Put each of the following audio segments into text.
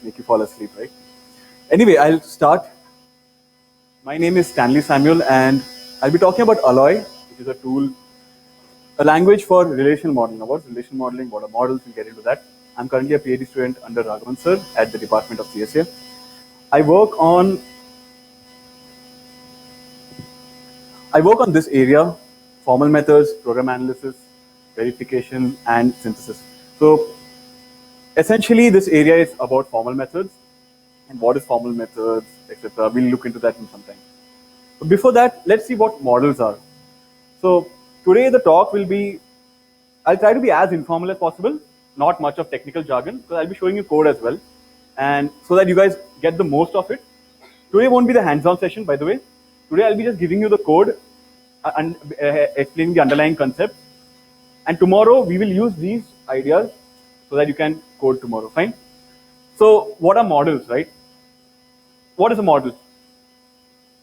make you fall asleep, right? Anyway, I'll start. My name is Stanley Samuel, and I'll be talking about Alloy, which is a tool, a language for relational modeling. Now, what's relational modeling? What are models? We'll get into that. I'm currently a PhD student under Raghavan sir at the Department of CSA. I work on this area: formal methods, program analysis, verification, and synthesis. So essentially, this area is about formal methods and what is formal methods, etc. We'll look into that in some time. But before that, let's see what models are. So today the talk will be, I'll try to be as informal as possible, not much of technical jargon, because I'll be showing you code as well, and so that you guys get the most of it. Today won't be the hands-on session, by the way. Today I'll be just giving you the code and explaining the underlying concept. And tomorrow we will use these ideas so that you can code tomorrow. Fine. So what are models, right? What is a model?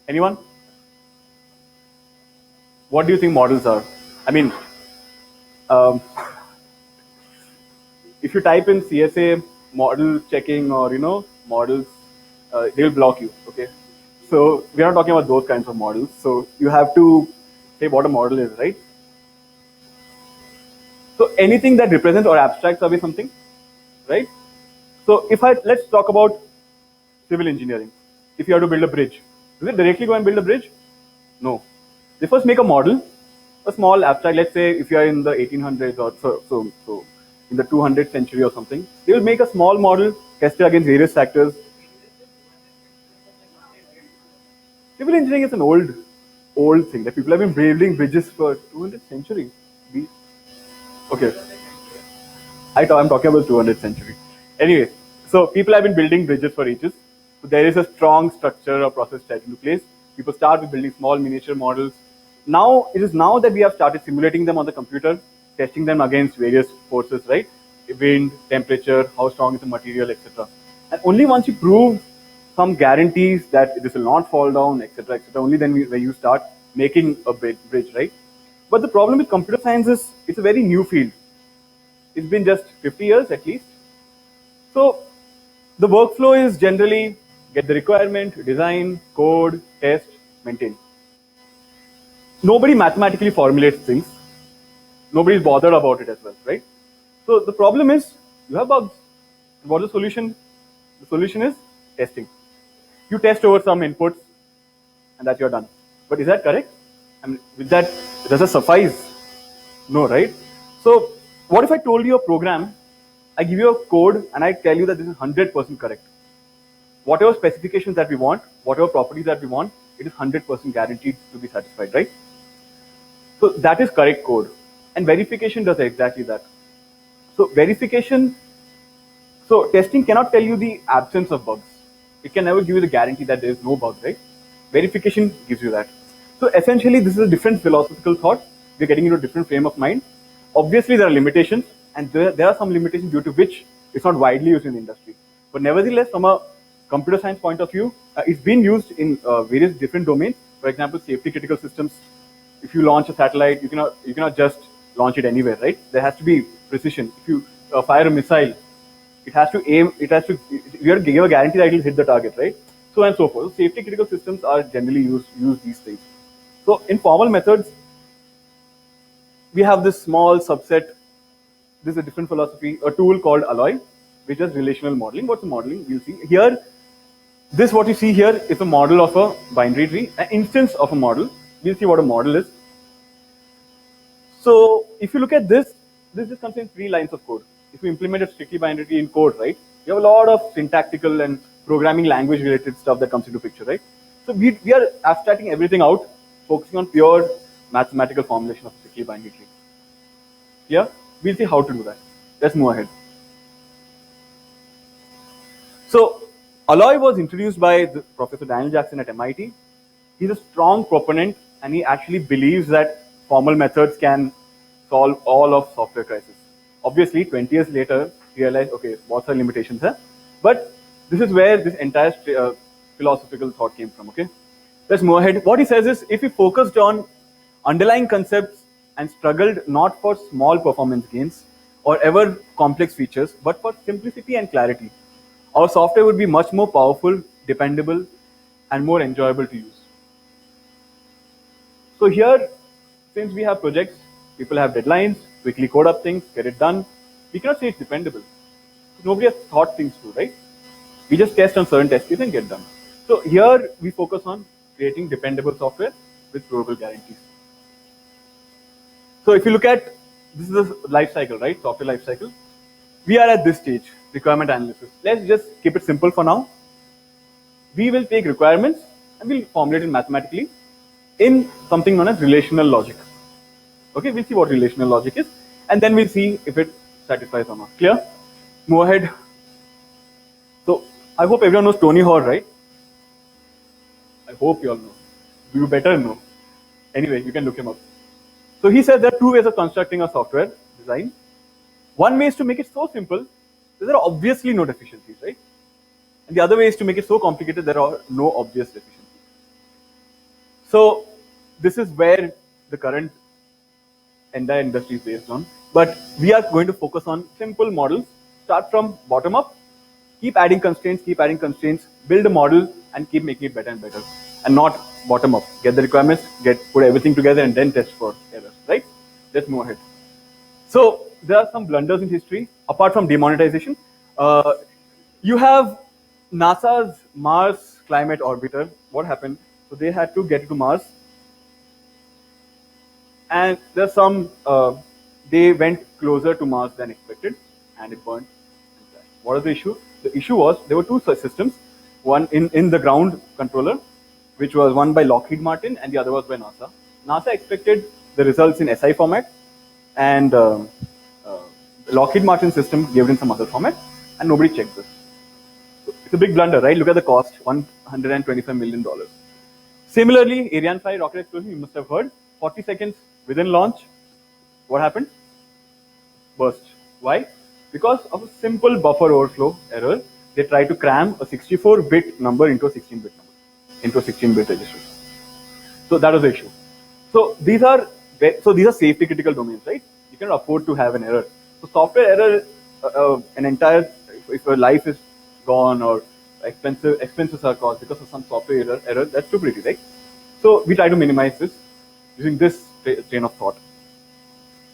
Anyone? What do you think models are? I mean, if you type in CSA model checking or models, they'll block you. Okay. So we're not talking about those kinds of models. So you have to say what a model is, right? So anything that represents or abstracts away something, right? So let's talk about civil engineering. If you have to build a bridge, does it directly go and build a bridge? No. They first make a model, a small abstract. Let's say if you are in the 1800s or so in the 200th century or something, they will make a small model, test it against various factors. Civil engineering is an old thing that people have been building bridges for 200th century. Okay. I'm talking about 200th century. Anyway, so people have been building bridges for ages. So there is a strong structure or process set into place. People start with building small miniature models. Now, it is now that we have started simulating them on the computer, testing them against various forces, right? Wind, temperature, how strong is the material, etc. And only once you prove some guarantees that this will not fall down, etc., only then when you start making a bridge, right? But the problem with computer science is it's a very new field. It's been just 50 years at least. So the workflow is generally get the requirement, design, code, test, maintain. Nobody mathematically formulates things. Nobody's bothered about it as well, right? So the problem is you have bugs. What is the solution? The solution is testing. You test over some inputs and that you're done. But is that correct? I mean, with that, does that suffice? No, right? So what if I told you a program, I give you a code and I tell you that this is 100% correct. Whatever specifications that we want, whatever properties that we want, it is 100% guaranteed to be satisfied, right? So that is correct code. And verification does exactly that. So testing cannot tell you the absence of bugs. It can never give you the guarantee that there is no bug, right? Verification gives you that. So essentially, this is a different philosophical thought. We're getting into a different frame of mind. Obviously, there are limitations, and there are some limitations due to which it's not widely used in the industry. But nevertheless, from a computer science point of view, it's been used in various different domains. For example, safety critical systems. If you launch a satellite, you cannot just launch it anywhere, right? There has to be precision. If you fire a missile, it has to aim. You have to give a guarantee that it will hit the target, right? So on and so forth. So safety critical systems are generally use these things. So in formal methods, we have this small subset. This is a different philosophy, a tool called Alloy, which is relational modeling. What's the modeling? We'll see here. This what you see here is a model of a binary tree, an instance of a model. We'll see what a model is. So if you look at this just contains 3 lines of code. If you implement a strictly binary tree in code, right, you have a lot of syntactical and programming language related stuff that comes into picture, right? So we are abstracting everything out, focusing on pure mathematical formulation of a strictly binary tree. Yeah, we'll see how to do that. Let's move ahead. So Alloy was introduced by Professor Daniel Jackson at MIT. He's a strong proponent, and he actually believes that formal methods can solve all of software crisis. Obviously, 20 years later, he realized, okay, what's our limitations here? But this is where this entire philosophical thought came from, okay? Let's move ahead. What he says is, if we focused on underlying concepts and struggled not for small performance gains or ever complex features, but for simplicity and clarity, our software would be much more powerful, dependable, and more enjoyable to use. So here, since we have projects, people have deadlines, quickly code up things, get it done. We cannot say it's dependable. Nobody has thought things through, right? We just test on certain test cases and get done. So here we focus on creating dependable software with provable guarantees. So if you look at, this is the life cycle, right? Software life cycle. We are at this stage, requirement analysis. Let's just keep it simple for now. We will take requirements and we'll formulate it mathematically in something known as relational logic. Okay, we'll see what relational logic is, and then we'll see if it satisfies or not. Clear? Move ahead. So I hope everyone knows Tony Hoare, right? I hope you all know. You better know. Anyway, you can look him up. So he said there are two ways of constructing a software design. One way is to make it so simple, there are obviously no deficiencies, right? And the other way is to make it so complicated, there are no obvious deficiencies. So this is where the current entire industry is based on. But we are going to focus on simple models, start from bottom up, keep adding constraints, build a model, and keep making it better and better. And not bottom up. Get the requirements, put everything together, and then test for errors, right? Let's move ahead. So there are some blunders in history, apart from demonetization. You have NASA's Mars Climate Orbiter. What happened? So they had to get to Mars. And there's some, they went closer to Mars than expected, and it burned and crashed. What was the issue? The issue was, there were two such systems, one in the ground controller, which was one by Lockheed Martin, and the other was by NASA. NASA expected the results in SI format, and Lockheed Martin system gave it in some other format, and nobody checked this. So it's a big blunder, right? Look at the cost, $125 million. Similarly, Ariane 5 rocket explosion, you must have heard, 40 seconds within launch. What happened? Burst. Why? Because of a simple buffer overflow error. They tried to cram a 64-bit number into a 16-bit number, into a 16-bit register. So that was the issue. So these are safety critical domains, right? You cannot afford to have an error. So software error, an entire, if your life is gone or expenses are caused because of some software error, that's stupidity, right? So we try to minimize this using this train of thought.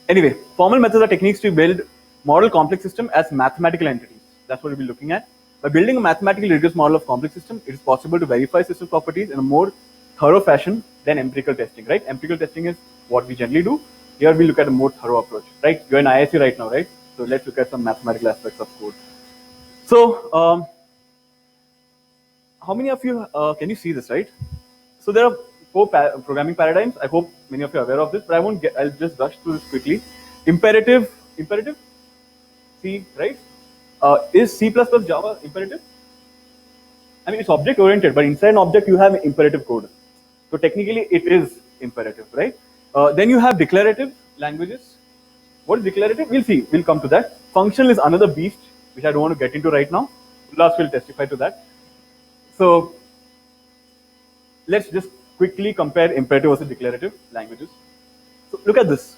Anyway, formal methods are techniques to build model complex system as mathematical entities. That's what we'll be looking at. By building a mathematically rigorous model of complex system, it is possible to verify system properties in a more thorough fashion than empirical testing, right? Empirical testing is what we generally do. Here we look at a more thorough approach, right? You're in IISc right now, right? So let's look at some mathematical aspects of code. So, how many of you, can you see this, right? So there are four programming paradigms. I hope many of you are aware of this, but I'll just rush through this quickly. Imperative, C, right? Is C++ Java imperative? I mean, it's object oriented, but inside an object you have imperative code. So technically it is imperative, right? Then you have declarative languages. What is declarative? We'll see, we'll come to that. Functional is another beast, which I don't want to get into right now. Ullas will testify to that. So let's just quickly compare imperative versus declarative languages. So look at this.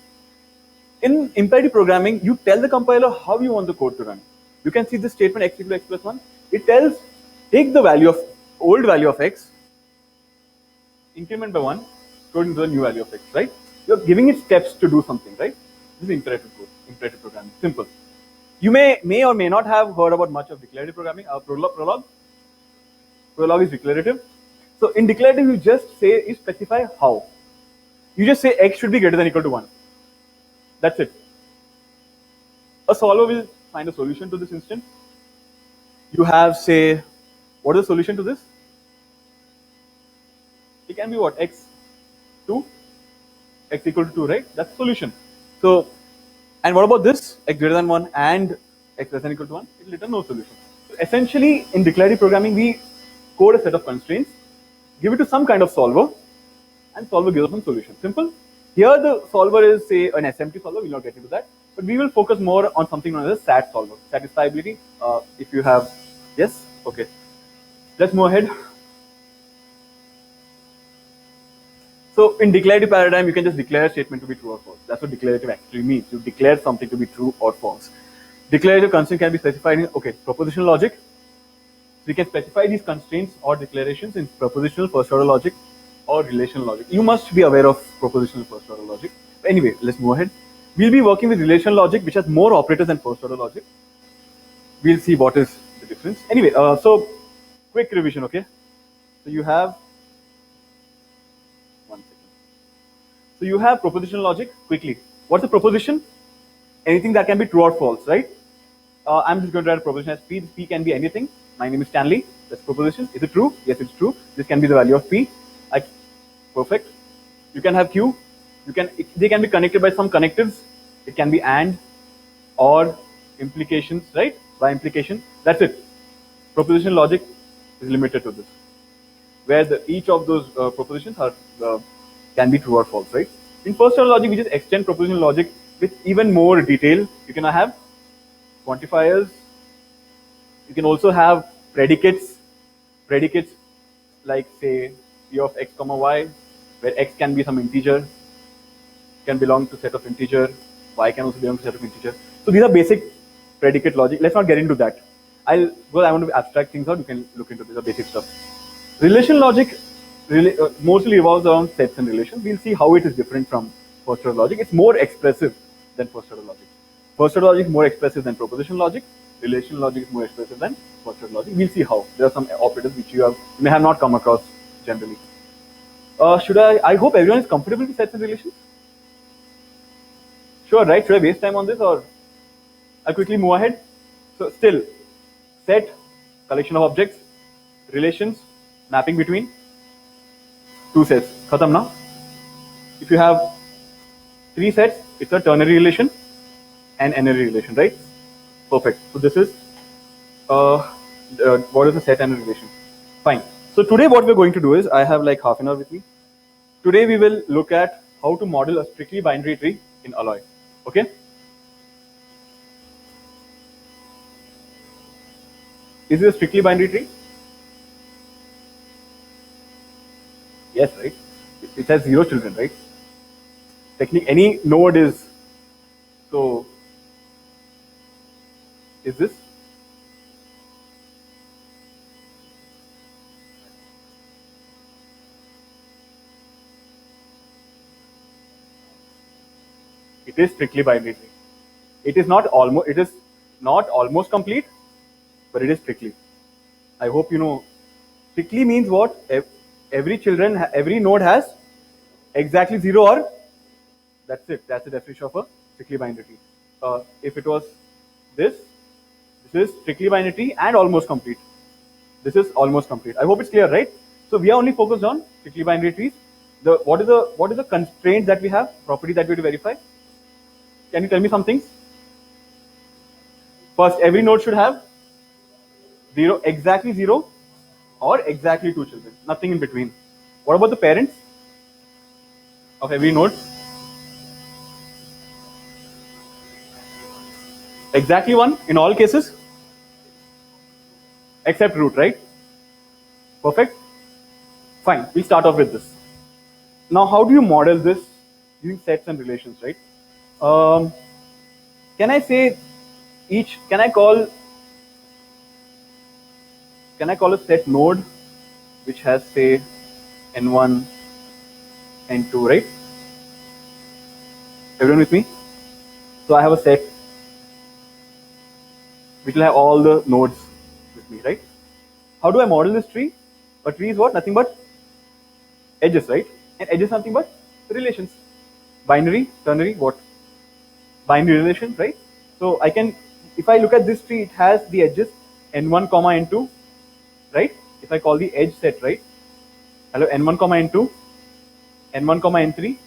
In imperative programming, you tell the compiler how you want the code to run. You can see this statement x equals x plus 1. It tells, take the value of old value of x, increment by 1, store into the new value of x, right? You're giving it steps to do something, right? This is imperative code, imperative programming, simple. You may or may not have heard about much of declarative programming. Prolog is declarative. So in declarative, you specify how. You just say x should be greater than or equal to 1. That's it. A solver will find a solution to this instance. You have, say, what is the solution to this? It can be what? X 2, x equal to 2, right? That's the solution. So, and what about this? X greater than 1 and x less than or equal to 1? It will return no solution. So essentially, in declarative programming, we code a set of constraints, give it to some kind of solver, and solver gives us some solution. Simple. Here the solver is, say, an SMT solver. We'll not get into that. But we will focus more on something known as a SAT solver. Satisfiability. If you have, yes? Okay. Let's move ahead. So in declarative paradigm, you can just declare a statement to be true or false. That's what declarative actually means. You declare something to be true or false. Declarative constraint can be specified in, okay, propositional logic. We can specify these constraints or declarations in propositional first order logic or relational logic. You must be aware of propositional first order logic. Anyway, let's move ahead. We'll be working with relational logic, which has more operators than first order logic. We'll see what is the difference. Anyway, so quick revision, okay? So you have, one second. So you have propositional logic, quickly. What's a proposition? Anything that can be true or false, right? I'm just going to write a proposition as P. P can be anything. My name is Stanley. That's proposition. Is it true? Yes, it's true. This can be the value of P. Perfect. You can have Q. They can be connected by some connectives. It can be AND or implications, right? By implication. That's it. Propositional logic is limited to this, where each of those propositions are can be true or false, right? In first order logic, we just extend propositional logic with even more detail. You can have quantifiers. You can also have predicates like say P of x comma y, where x can be some integer, can belong to set of integer, y can also belong to set of integer. So these are basic predicate logic. Let's not get into that. Because I want to abstract things out, you can look into this basic stuff. Relational logic mostly revolves around sets and relations. We'll see how it is different from first order logic. It's more expressive than first order logic. First order logic is more expressive than propositional logic. Relational logic is more expressive than first order logic. We'll see how. There are some operators which you may have not come across generally. I hope everyone is comfortable with sets and relations. Sure, right? Should I waste time on this or I'll quickly move ahead? So still, set, collection of objects, relations, mapping between two sets. Khatam na? If you have three sets, it's a ternary relation and n-ary relation, right? Perfect. So this is what is a set and a relation? Fine. So today what we're going to do is, I have like half an hour with me. Today we will look at how to model a strictly binary tree in Alloy. Okay? Is it a strictly binary tree? Yes, right? It has 0 children, right? Technically, any node is, so is this? It is strictly binary tree. It is not almost complete, but it is strictly. I hope you know. Strictly means what? Every node has exactly 0 or that's it. That's the definition of a strictly binary tree. If it was this is strictly binary tree and almost complete. This is almost complete. I hope it's clear, right? So we are only focused on strictly binary trees. What is the constraint that we have? Property that we have to verify? Can you tell me some things? First, every node should have exactly 0 or exactly 2 children. Nothing in between. What about the parents of every node? Exactly 1 in all cases, except root, right? Perfect. Fine. We start off with this. Now, how do you model this using sets and relations, right? Can I say can I call a set node which has say n1, n2, right? Everyone with me? So I have a set which will have all the nodes with me, right? How do I model this tree? A tree is what? Nothing but edges, right? And edges nothing but relations. Binary, ternary, what? Binary relation, right? So I can, if I look at this tree, it has the edges n1, n2, right? If I call the edge set, right? Hello, n1, n2, n1, n3,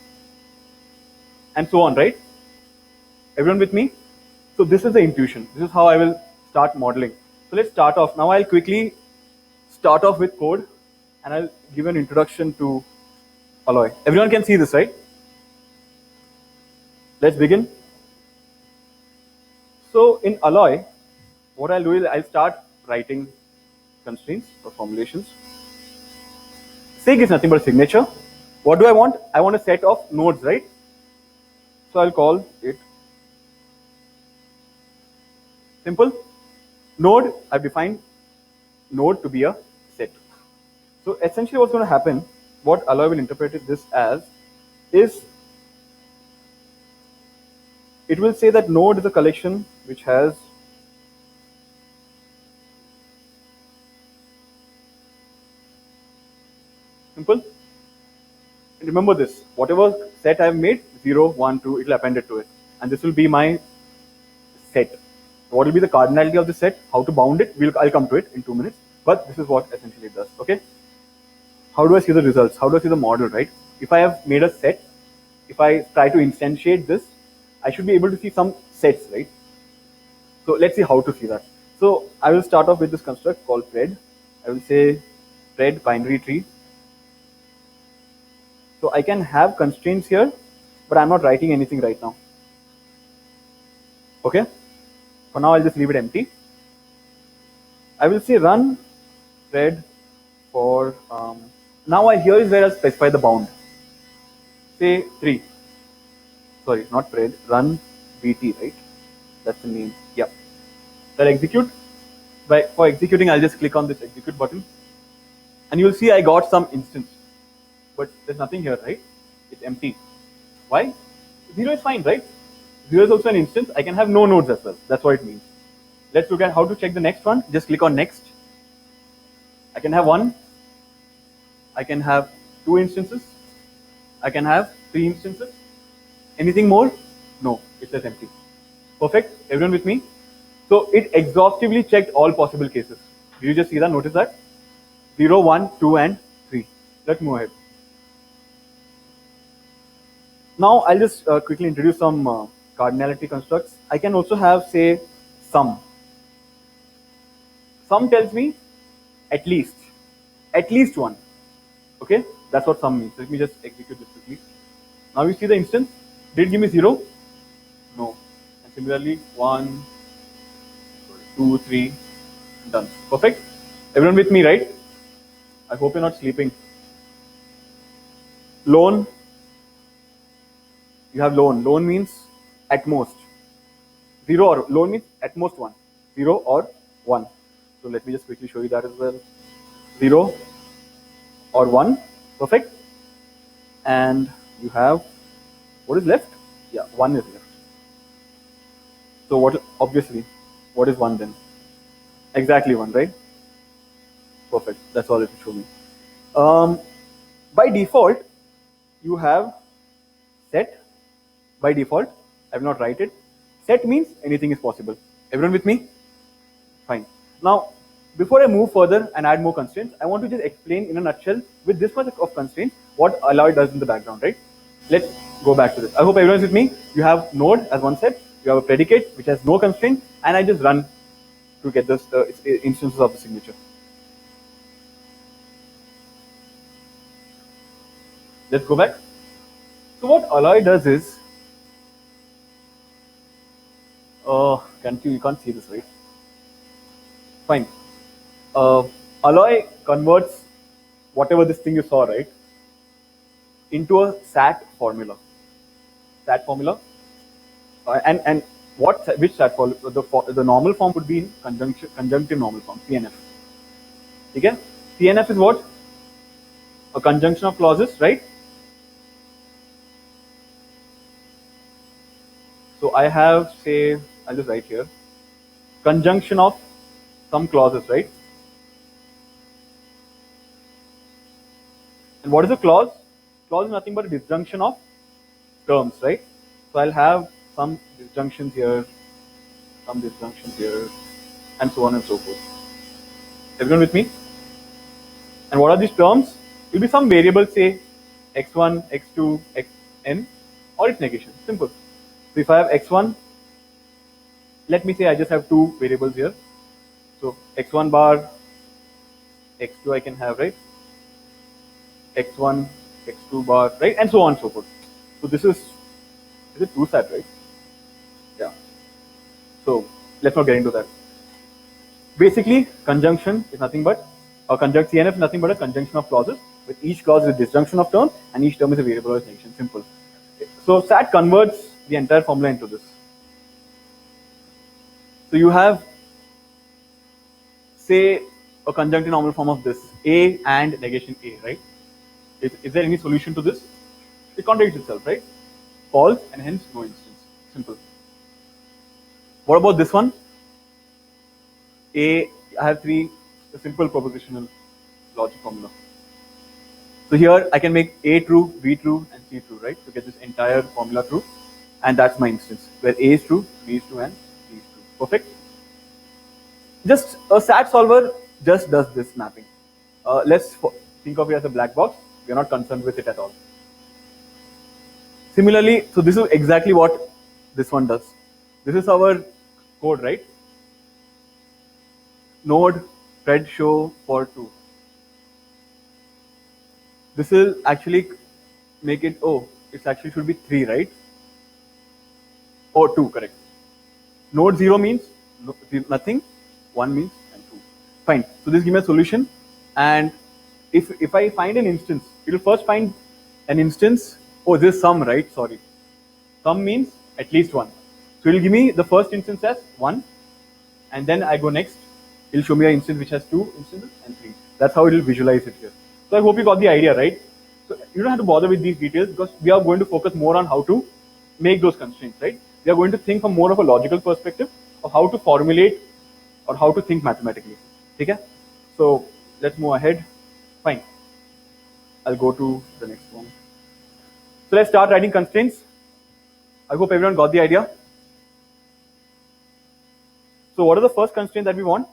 and so on, right? Everyone with me? So this is the intuition. This is how I will start modeling. So let's start off. Now I'll quickly start off with code and I'll give an introduction to Alloy. Everyone can see this, right? Let's begin. So in Alloy, what I'll do is I'll start writing constraints or formulations. Sig is nothing but a signature. What do I want? I want a set of nodes, right? So I'll call it simple. Node, I've defined node to be a set. So essentially what's going to happen, what Alloy will interpret this as, is it will say that node is a collection which has simple. And remember this, whatever set I've made, 0, 1, 2, it will append it to it. And this will be my set. What will be the cardinality of the set, how to bound it, I'll come to it in 2 minutes. But this is what essentially it does, okay? How do I see the results? How do I see the model, right? If I have made a set, if I try to instantiate this, I should be able to see some sets, right? So let's see how to see that. So I will start off with this construct called pred. I will say pred binary tree. So I can have constraints here, but I'm not writing anything right now. Okay? For now, I'll just leave it empty. I will say run pred for, now here is where I'll specify the bound. Say 3. Sorry, not pred, run bt, right? That's the name. Yeah. I'll execute. For executing, I'll just click on this execute button. And you'll see I got some instance. But there's nothing here, right? It's empty. Why? 0 is fine, right? 0 is also an instance. I can have no nodes as well. That's what it means. Let's look at how to check the next one. Just click on next. I can have 1. I can have 2 instances. I can have 3 instances. Anything more? No, it says empty. Perfect. Everyone with me? So it exhaustively checked all possible cases. Did you just see that? Notice that? 0, 1, 2, and 3. Let's move ahead. Now I'll just quickly introduce some cardinality constructs. I can also have, say, sum. Sum tells me at least one. Okay, that's what sum means. Let me just execute this quickly. Now you see the instance. Did it give me 0? No. And similarly, 1, 2, 3, done. Perfect. Everyone with me, right? I hope you're not sleeping. Lone. You have lone. Lone means at most. 0 or lone means at most 1. 0 or 1. So let me just quickly show you that as well. 0 or 1. Perfect. And you have, what is left? Yeah, 1 is left. So what, obviously, what is 1 then? Exactly 1, right? Perfect. That's all it will show me. By default, you have set. By default, I will not write it. Set means anything is possible. Everyone with me? Fine. Now, before I move further and add more constraints, I want to just explain in a nutshell with this much of constraints what Alloy does in the background, right? Let's go back to this. I hope everyone's with me. You have node as one set. You have a predicate which has no constraint, and I just run to get this instances of the signature. Let's go back. So what Alloy does is, you can't see this, right? Fine. Alloy converts whatever this thing you saw, right, into a SAT formula. SAT formula. And which SAT formula? The normal form would be in conjunctive normal form, CNF. Okay? CNF is what? A conjunction of clauses, right? So I have, say, I'll just write here, conjunction of some clauses, right? And what is a clause? Clause is nothing but a disjunction of terms, right? So I'll have some disjunctions here, some disjunctions here, and so on and so forth. Everyone with me? And what are these terms? It will be some variable, say x1, x2, xn, or its negation. Simple. So if I have x1, let me say I just have 2 variables here. So x1 bar, x2 I can have, right? x1, x2 bar, right? And so on and so forth. So this is it 2SAT, right? Yeah. So let's not get into that. Basically, conjunction is nothing but, or CNF is nothing but a conjunction of clauses, with each clause is a disjunction of terms, and each term is a variable or negation. Simple. So SAT converts the entire formula into this. So you have, say, a conjunctive normal form of this, A and negation A, right? Is there any solution to this? It contradicts itself, right? False, and hence no instance. Simple. What about this one? I have three simple propositional logic formula. So here I can make A true, B true, and C true, right? To get this entire formula true. And that's my instance, where A is true, B is true, and C is true. Perfect? Just a SAT solver just does this mapping. Let's think of it as a black box. We're not concerned with it at all. Similarly, so this is exactly what this one does. This is our code, right? Node thread show for 2. This will actually make it, oh, it actually should be 3, right? Or 2, correct. Node 0 means nothing, 1 means and 2. Fine. So this gives me a solution. And if I find an instance, it will first find an instance. Oh, this is sum, right? Sorry. Sum means at least 1. So it will give me the first instance as 1. And then I go next. It will show me an instance which has 2 instances and 3. That's how it will visualize it here. So I hope you got the idea, right? So you don't have to bother with these details because we are going to focus more on how to make those constraints, right? We are going to think from more of a logical perspective of how to formulate or how to think mathematically. Okay? So let's move ahead. Fine. I'll go to the next one. So let's start writing constraints. I hope everyone got the idea. So what are the first constraints that we want?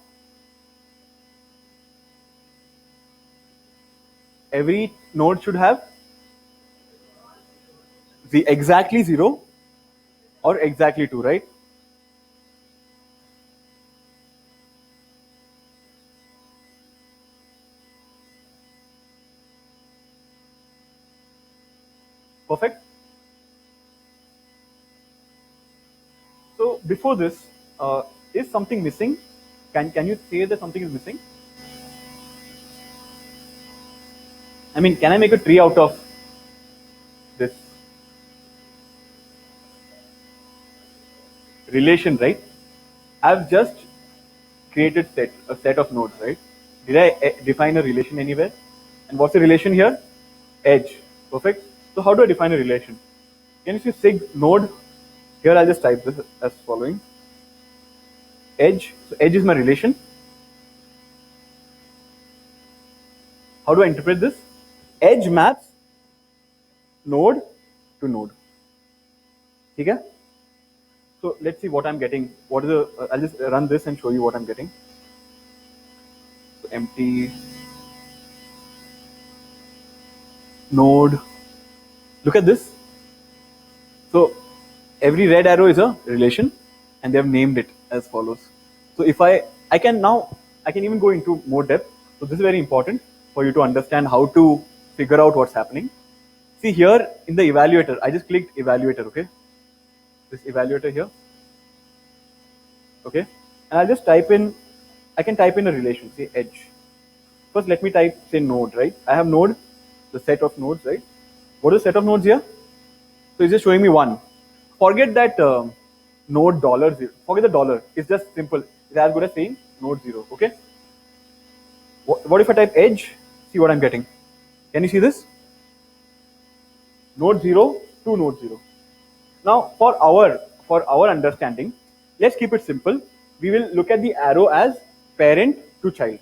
Every node should have the exactly 0 or exactly 2, right? Perfect. So before this, is something missing? Can you say that something is missing? I mean, can I make a tree out of this relation, right? I've just created a set of nodes, right? Did I define a relation anywhere? And what's the relation here? Edge. Perfect. So how do I define a relation? Can you see sig node? Here I'll just type this as following. Edge. So edge is my relation. How do I interpret this? Edge maps node to node. Okay? So let's see what I'm getting. What is the? I'll just run this and show you what I'm getting. So empty node. Look at this. So every red arrow is a relation, and they have named it as follows. So if I can even go into more depth. So this is very important for you to understand how to figure out what's happening. See here in the evaluator, I just clicked evaluator, okay? This evaluator here, okay? And I'll just type in, I can type in a relation, say edge. First, let me type, say node, right? I have node, the set of nodes, right? What is the set of nodes here? So it's just showing me 1. Forget that node $0. Forget the dollar. It's just simple. It's as good as saying node 0, okay? What if I type edge? See what I'm getting. Can you see this? Node 0 to node 0. Now, for our understanding, let's keep it simple. We will look at the arrow as parent to child.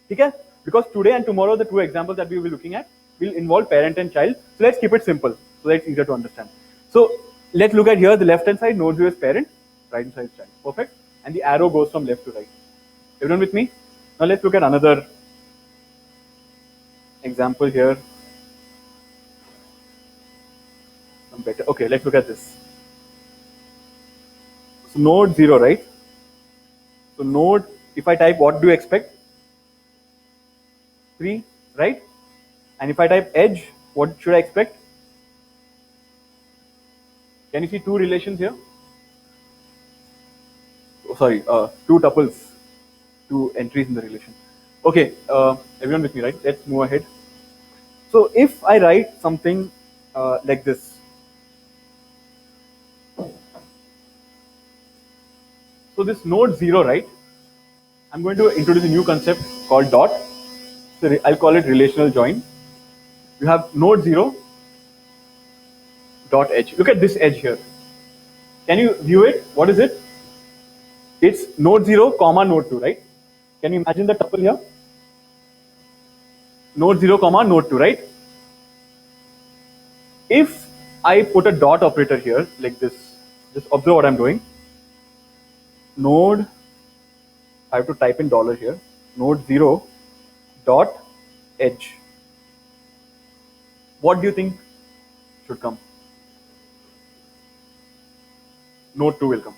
Okay? Because today and tomorrow, the two examples that we will be looking at will involve parent and child. So let's keep it simple so that it's easier to understand. So let's look at here, the left hand side, node 0 is parent, right hand side is child. Perfect. And the arrow goes from left to right. Everyone with me? Now let's look at another example here. Some better. Okay, let's look at this. So node 0, right? So node, if I type, what do you expect? 3, right? And if I type edge, what should I expect? Can you see two relations here? Oh, sorry, 2 tuples, 2 entries in the relation. Okay, everyone with me, right? Let's move ahead. So if I write something like this, so this node 0, right? I'm going to introduce a new concept called dot. So I'll call it relational join. You have node 0 dot edge. Look at this edge here. Can you view it? What is it? It's node 0 comma node 2, right? Can you imagine the tuple here? Node 0 comma node 2, right? If I put a dot operator here like this, just observe what I'm doing. Node, I have to type in dollar here. Node 0 dot edge. What do you think should come? Node 2 will come.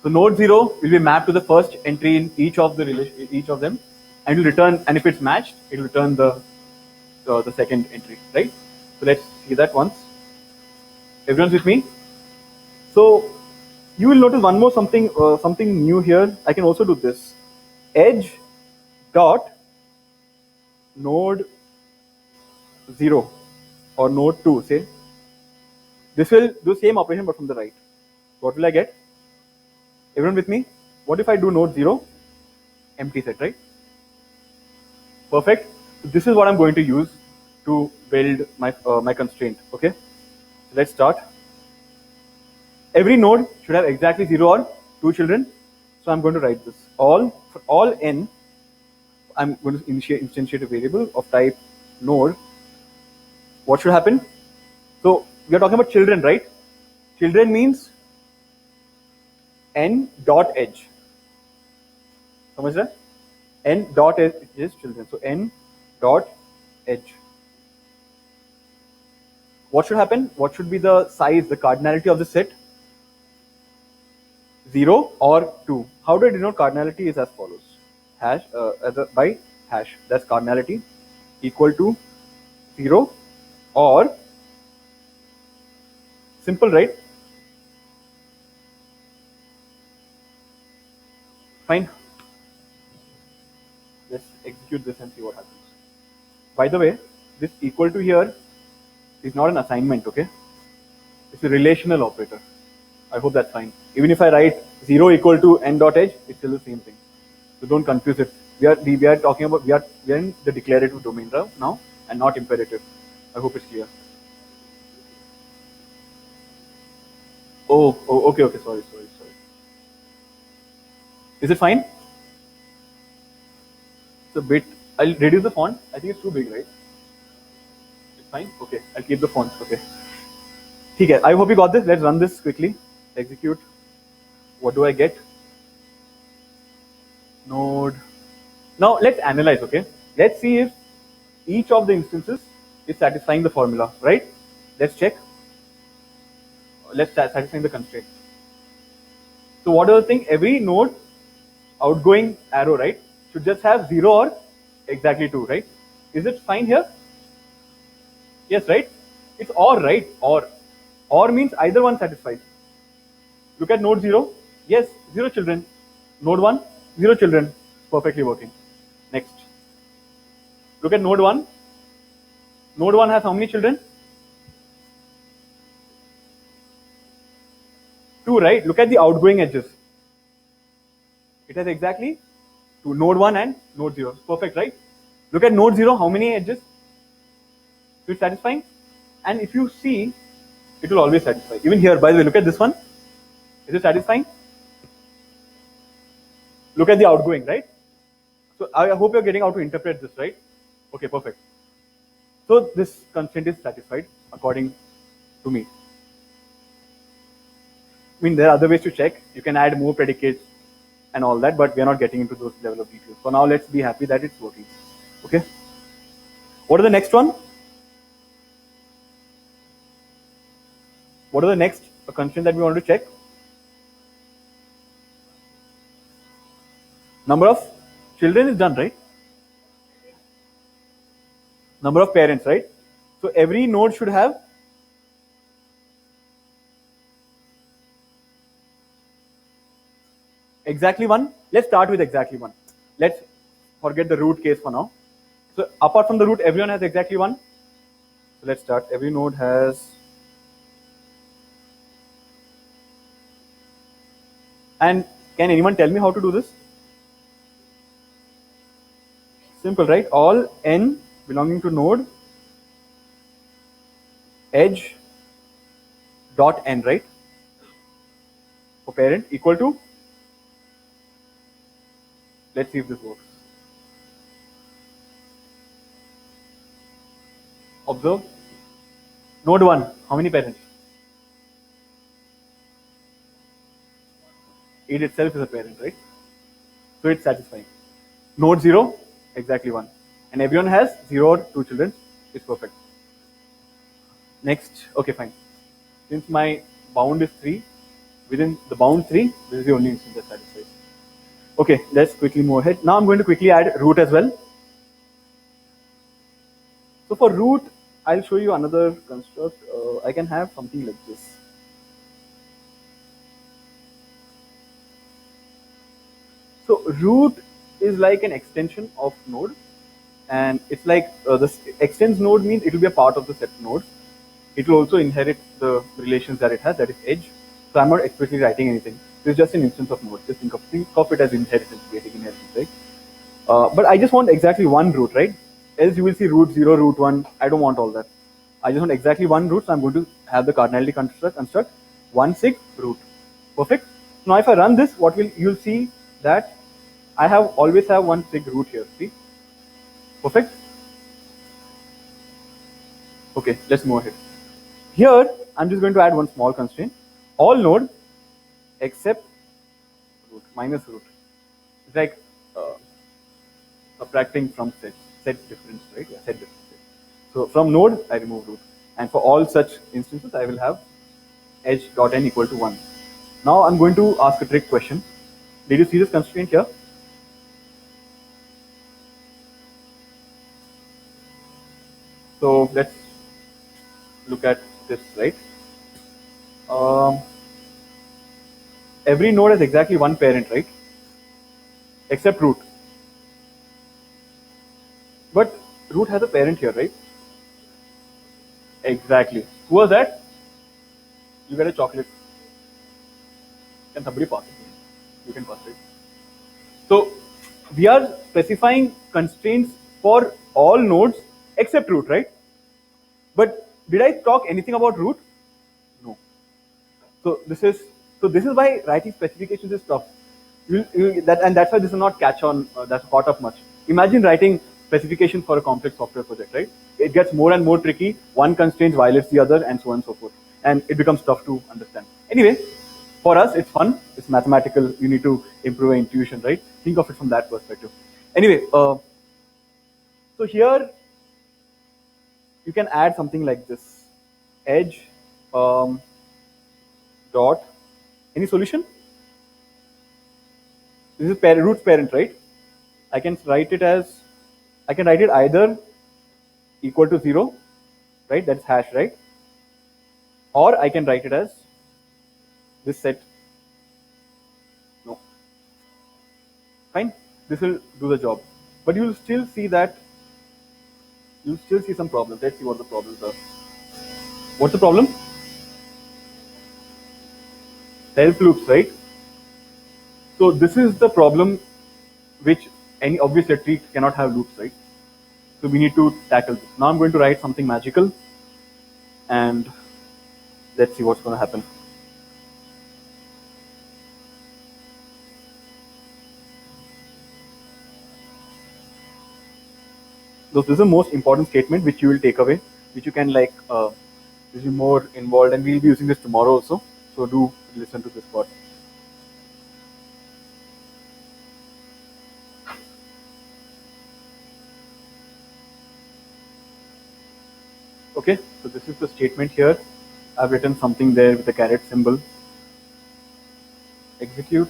So node 0 will be mapped to the first entry in each of them, and will return. And if it's matched, it will return the second entry, right? So let's see that once. Everyone's with me? So you will notice one more something new here. I can also do this. Edge dot node 0 or node 2, say. This will do the same operation but from the right. What will I get? Everyone with me? What if I do node 0? Empty set, right? Perfect. So this is what I'm going to use to build my constraint. Okay. So let's start. Every node should have exactly 0 or 2 children. So I'm going to write this. For all n, I'm going to instantiate a variable of type node. What should happen? So we are talking about children, right? Children means n dot edge. समझ रहे? N dot edge is children. So n dot edge. What should happen? What should be the size, the cardinality of the set? 0 or 2. How do I denote cardinality? Is as follows: hash by hash. That's cardinality equal to 0 or simple, right? Fine. Let's execute this and see what happens. By the way, this equal to here is not an assignment, okay? It's a relational operator. I hope that's fine. Even if I write 0 equal to n dot edge, it's still the same thing. So don't confuse it. We are talking about we are in the declarative domain now and not imperative. I hope it's clear. Oh, okay, sorry. Is it fine? It's a bit. I'll reduce the font. I think it's too big, right? It's fine. Okay, I'll keep the font. Okay. Okay. I hope you got this. Let's run this quickly. Execute. What do I get? Node. Now let's analyze. Okay. Let's see if each of the instances is satisfying the formula, right? Let's check. Let's satisfy the constraint. So what do you think? Every node outgoing arrow, right, should just have 0 or exactly 2, right? Is it fine here? Yes, right? It's or, right? Or means either one satisfies. Look at node 0. Yes, 0 children. Node 1, 0 children. Perfectly working. Next. Look at node 1. Node 1 has how many children? 2, right? Look at the outgoing edges. It has exactly 2, node 1 and node 0. Perfect, right? Look at node 0, how many edges? So it's satisfying. And if you see, it will always satisfy. Even here, by the way, look at this one. Is it satisfying? Look at the outgoing, right? So I hope you're getting how to interpret this, right? Okay, perfect. So this constraint is satisfied according to me. I mean, there are other ways to check. You can add more predicates and all that, but we are not getting into those level of details. So now let's be happy that it's working. Okay. What are the next one? What are the next constraint that we want to check? Number of children is done, right? Number of parents, right? So every node should have exactly 1. Let's start with exactly 1. Let's forget the root case for now. So apart from the root, everyone has exactly 1. So let's start. Every node has, and Can anyone tell me how to do this? Simple, right? All n belonging to node edge dot n, right? For parent equal to, let's see if this works. Observe. Node 1, how many parents? It itself is a parent, right? So it's satisfying. Node 0, exactly 1. And everyone has 0 or 2 children. It's perfect. Next, okay, fine. Since my bound is 3, within the bound 3, this is the only instance that satisfies. Okay, let's quickly move ahead. Now I'm going to quickly add root as well. So for root, I'll show you another construct. I can have something like this. So root is like an extension of node, and it's like this extends node means it will be a part of the set node. It will also inherit the relations that it has, that is edge. So I'm not explicitly writing anything. This is just an instance of node. Just think of it as inheritance, basic inheritance, right? But I just want exactly one root, right? Else you will see root 0, root 1. I don't want all that. I just want exactly one root, so I'm going to have the cardinality construct 1 sig root. Perfect. Now if I run this, what will you'll see that I always have 1 sig root here. See? Perfect. Okay, let's move ahead. Here I'm just going to add one small constraint. All node except root minus root. It's like subtracting from set difference, right? Yeah, set difference. So from node I remove root, and for all such instances I will have edge dot n equal to 1. Now I'm going to ask a trick question. Did you see this constraint here? So let's look at this, right? Every node has exactly one parent, right? Except root. But root has a parent here, right? Exactly. Who was that? You get a chocolate. Can somebody pass it? You can pass it. So we are specifying constraints for all nodes except root, right? But did I talk anything about root? No. So this is why writing specifications is tough. And that's why this is not catch on. That's caught up much. Imagine writing specification for a complex software project, right? It gets more and more tricky. One constraint violates the other, and so on and so forth, and it becomes tough to understand. Anyway, for us, it's fun. It's mathematical. You need to improve your intuition, right? Think of it from that perspective. Anyway, so here you can add something like this: edge dot. Any solution? This is root's parent, right? I can write it either equal to 0, right? That's hash, right? Or I can write it as this set. No. Fine. This will do the job. But you'll still see some problems. Let's see what the problems are. What's the problem? Self loops, right? So this is the problem which obviously a tree cannot have loops, right? So we need to tackle this. Now I'm going to write something magical, and let's see what's going to happen. So this is the most important statement which you will take away, which you can be more involved, and we'll be using this tomorrow also. So do listen to this part. Okay, so this is the statement here. I've written something there with the caret symbol. Execute,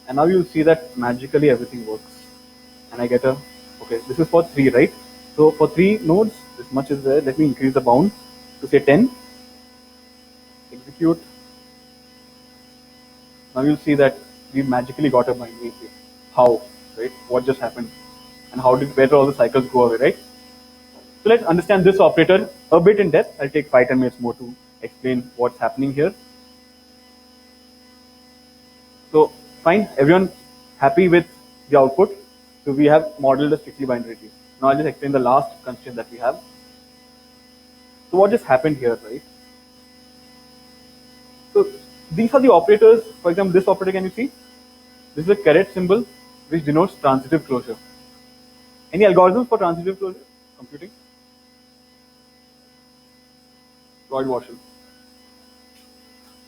and now you'll see that magically everything works, and I get okay, this is for 3, right? So for 3 nodes, this much is there. Let me increase the bound to say 10. Execute. Now you'll see that we magically got a binary tree. How, right? What just happened? And where did all the cycles go away, right? So let's understand this operator a bit in depth. I'll take 5-10 minutes more to explain what's happening here. So Fine, everyone happy with the output? So we have modeled a strictly binary tree. Now I'll just explain the last constraint that we have. So what just happened here, right? So these are the operators. For example, this operator, can you see? This is a caret symbol which denotes transitive closure. Any algorithms for transitive closure computing? Floyd Warshall.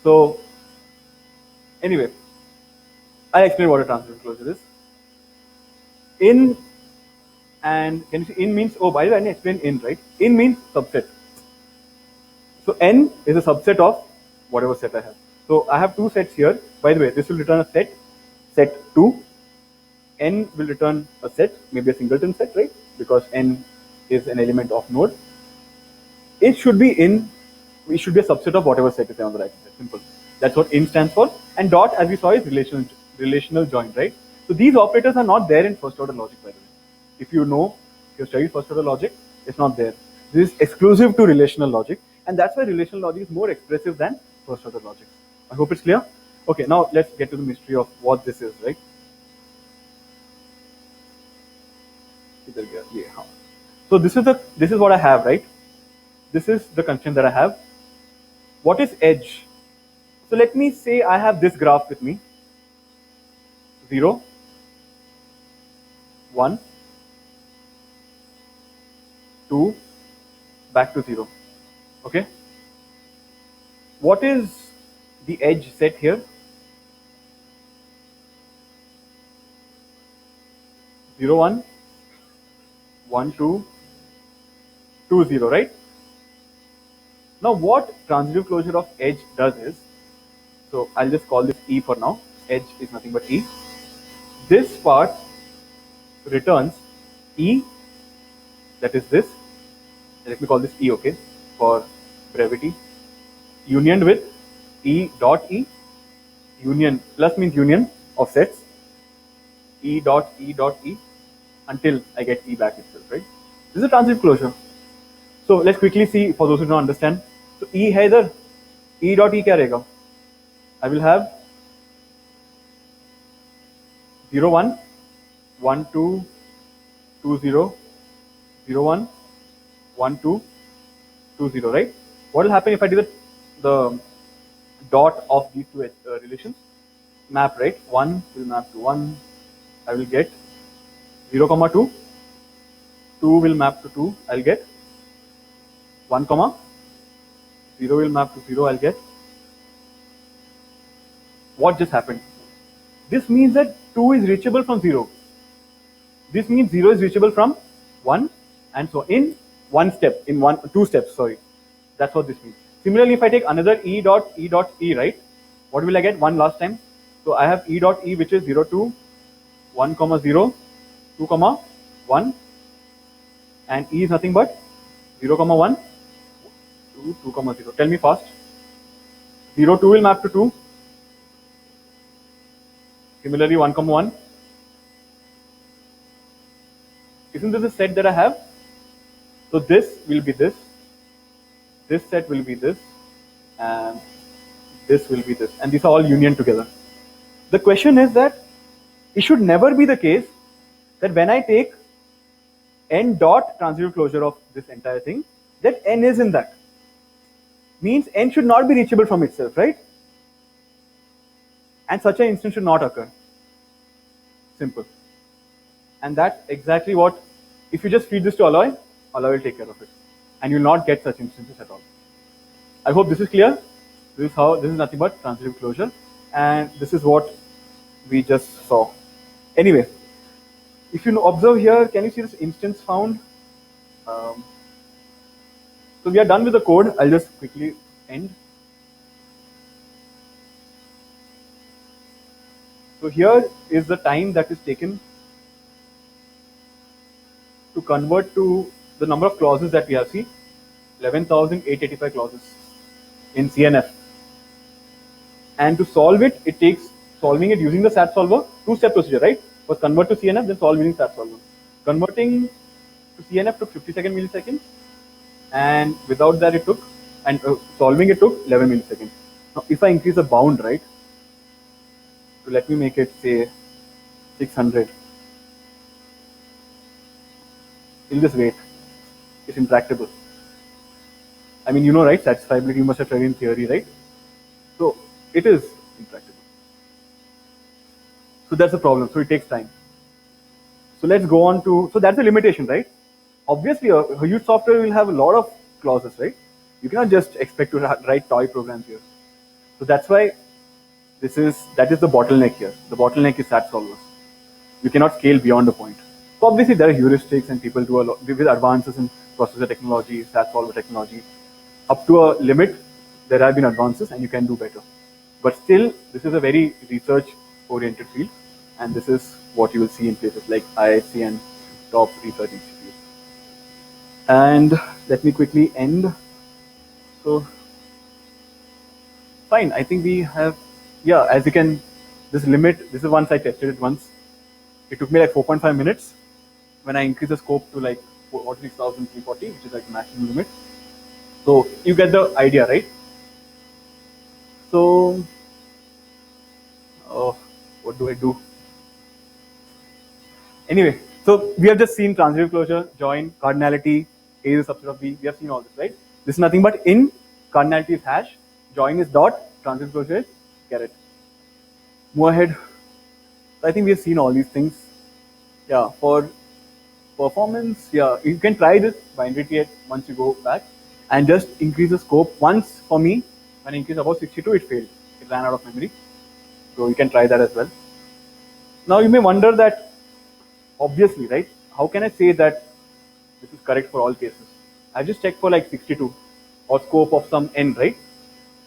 So anyway, I'll explain what a transitive closure is. In, and can you see in means, oh, by the way, I didn't explain in, right? In means subset. So n is a subset of whatever set I have. So I have two sets here. By the way, this will return a set, set 2. N will return a set, maybe a singleton set, right? Because n is an element of node. It should be in, it should be a subset of whatever set is on the right side. Simple. That's what in stands for. And dot, as we saw, is relational join, right? So these operators are not there in first order logic, by the way. If you know, if you studied first order logic, it's not there. This is exclusive to relational logic, and that's why relational logic is more expressive than first order logic. I hope it's clear. Okay, now let's get to the mystery of what this is, right? So this is what I have, right? This is the constraint that I have. What is edge? So let me say I have this graph with me. 0, 1, 2, back to 0. Okay. What is the edge set here? 0, 1, 1, 2, 2, 0, right? Now what transitive closure of edge does is, so I'll just call this E for now. Edge is nothing but E. This part returns E, that is this. Let me call this E, okay, for brevity. Unioned with E dot E. Union, plus means union of sets. E dot E dot E until I get E back itself, right? This is a transitive closure. So let's quickly see for those who don't understand. So E है इधर, E dot E क्या रहेगा? I will have 0, 1, 1, 2, 2, 0, 0, 1, 1, 2, 2, 0, right? What will happen if I do the dot of these two relations? Map, right? 1 will map to 1. I will get 0, 2. 2 will map to 2. I'll get 1, 0 will map to 0. I'll get. What just happened? This means that 2 is reachable from 0. This means 0 is reachable from 1, and so in one step, in 2 steps, sorry. That's what this means. Similarly, if I take another E dot E, right? What will I get? 1 last time. So I have E dot E, which is 0, 2, 1, 0, 2, 1, and E is nothing but 0, 1, 2, 2, 0. Tell me fast. 0, 2 will map to 2. Similarly, 1, 1. Isn't this a set that I have? So this will be this set will be this, and this will be this, and these are all union together. The question is that it should never be the case that when I take n dot transitive closure of this entire thing, that n is in that. Means n should not be reachable from itself, right? And such an instance should not occur. Simple. And that's exactly what, if you just feed this to Alloy, Alloy will take care of it. And you'll not get such instances at all. I hope this is clear. This is nothing but transitive closure. And this is what we just saw. Anyway, if you observe here, can you see this instance found? So we are done with the code. I'll just quickly end. So here is the time that is taken to convert to the number of clauses that we have seen, 11,885 clauses in CNF. And to solve it, it takes solving it using the SAT solver, 2-step procedure, right? First convert to CNF, then solve using SAT solver. Converting to CNF took 57 milliseconds, and without that it took, and solving it took 11 milliseconds. Now, if I increase the bound, right? So let me make it say 600. It'll just wait. It's intractable. I mean, you know, right? Satisfiability, you must have studied in theory, right? So it is intractable. So that's the problem. So it takes time. So let's go on to, so that's a limitation, right? Obviously, a huge software will have a lot of clauses, right? You cannot just expect to write toy programs here. So that's why that is the bottleneck here. The bottleneck is SAT solvers. You cannot scale beyond a point. So obviously there are heuristics and people do a lot with advances in processor technology, SAT solver technology. Up to a limit, there have been advances and you can do better. But still, this is a very research-oriented field, and this is what you will see in places like IISc and top research institutes. And let me quickly end. So, fine. I think we have, yeah. As you can, this limit. This is once I tested it once. It took me like 4.5 minutes. When I increase the scope to like 46,340, which is like the maximum limit. So you get the idea, right? So, what do I do? Anyway, so we have just seen transitive closure, join, cardinality, A is a subset of B. We have seen all this, right? This is nothing but in, cardinality is hash, join is dot, transitive closure is caret. Move ahead. So I think we have seen all these things. Yeah, for performance, yeah, you can try this binary T once you go back and just increase the scope. Once for me, when I increased above 62, it failed. It ran out of memory. So you can try that as well. Now you may wonder that, obviously, right? How can I say that this is correct for all cases? I just checked for like 62 or scope of some n, right?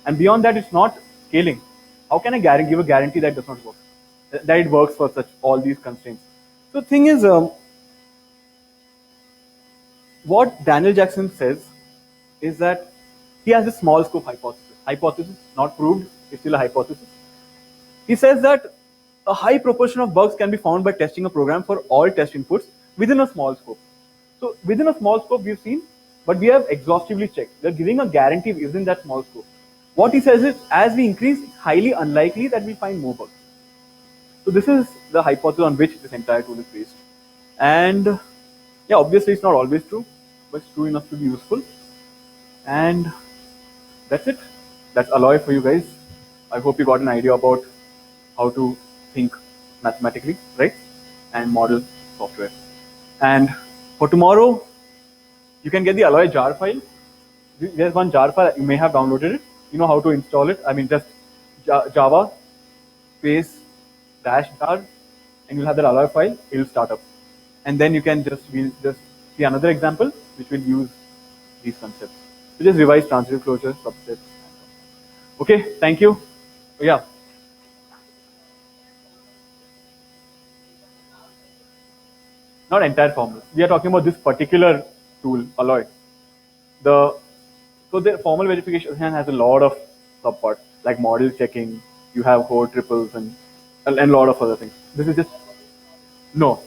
And beyond that, it's not scaling. How can I give a guarantee that does not work? That it works for such all these constraints. So the thing is, what Daniel Jackson says is that he has a small scope hypothesis. Hypothesis, not proved, it's still a hypothesis. He says that a high proportion of bugs can be found by testing a program for all test inputs within a small scope. So within a small scope we've seen, but we have exhaustively checked. We're giving a guarantee within that small scope. What he says is, as we increase, it's highly unlikely that we find more bugs. So this is the hypothesis on which this entire tool is based. And yeah, obviously it's not always true, but it's true enough to be useful. And that's it. That's Alloy for you guys. I hope you got an idea about how to think mathematically, right? And model software. And for tomorrow, you can get the Alloy jar file. There's one jar file, you may have downloaded it. You know how to install it. I mean, just Java space dash jar, and you'll have that Alloy file, it'll start up. And then you can we'll just see another example, which will use these concepts. So just revise transitive closure, subsets. Okay, thank you. Yeah. Not entire formula. We are talking about this particular tool, Alloy. So the formal verification has a lot of subparts, like model checking, you have core triples and a lot of other things. This is just, no.